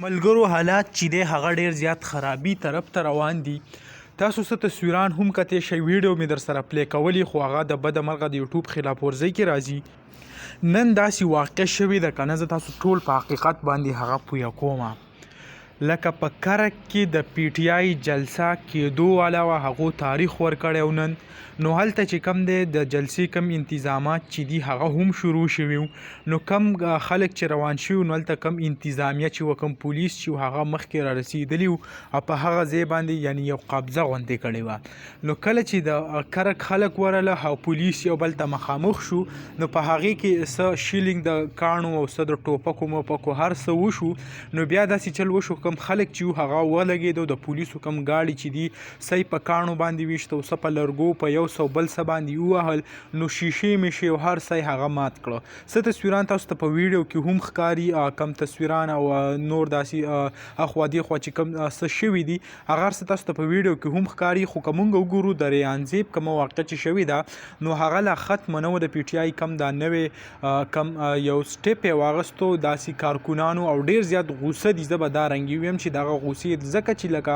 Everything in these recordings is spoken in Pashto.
ملګرو حالات چې دی هغه ډیر زیات خرابي طرف ته روان دي. تاسو څه تصویران هم کتلی شئ، ویډیو مې در سره پلی کولی خو هغه د بده مرغه د یوټیوب خلاف ورزۍ کې راځي. نن داسې واقع شوې ده که نه، زه تاسو ټول په حقیقت باندې هغه پویه کومه. لکه په کرک کې د پی ټی آی جلسه کېدو علاوه هغو تاریخ ورکړی و نن، نو هلته چې کم دی د جلسې کم انتظامات چې دي هغه هم شروع شوي وو. نو کم خلک چې روان شوي نو هلته کم انتظامیه چې و، کم پولیس چې و هغه مخکې را رسېدلي وو او په هغه ځای باندې یعنې یو قبضه غوندې کړې وه. نو کله چې د کرک خلک ورله او پولیس یو بل ته مخامخ شو، نو په هغې کې څه شیلینګ د کاڼو او څه د ټوپکو موپکو هر څه وشو. نو بیا داسې چل وشو کم خلک چې و هغه ولګېدو، د پولیسو کم گاډي چې دي څه په کاڼو باندې ویشته او څه په لرګو په یو څه بل څه باندې ووهل، نو شیشې میشې او هر څه هغه مات کړه. څه تصویران تاسو ته په ویډیو کې هم ښکاري، کم تصویران او نور داسې اخوا دیخوا چې کم څه شوي دي هغه هر څه تاسو ته په ویډیو کې هم ښکاري. خو که موږ وګورو د ریحانزیب کومه واقعه چې شوې ده نو هغه لا ختمه نه وه. د پی ټی آی کم دا نوې کم یو سټیپ یې واغستو داسې کارکونانو او ډېر زیات غوسه دي. زه به دا رنګي ویم چې دغه غوسې ځکه چې لکه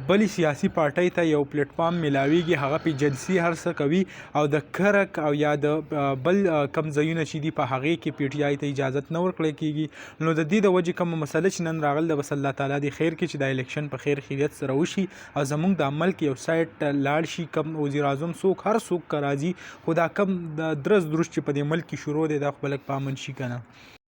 بلې سیاسي پارټۍ ته یو پلیټفارم میلاویږي، هغه پې جلسې هر څه کوي او د کرک او یا د بل کم ځایونه چې دي په هغې کې پی ټی آی ته اجازت نه ورکړی کېږي. نو د دې د وجې کومه مسله چې نن راغله بس الله تعالی دې خیر کړي چې دا الیکشن په خیر خیریت سره وشي او زموږ د ملک یو سایډ ته لاړ شي. کم وزیر اعظم څوک هر څوک که راځي، خو دا کم د درز دروش چې په دې ملک کې شروع دی دا خو به لږ په امن شي که نه.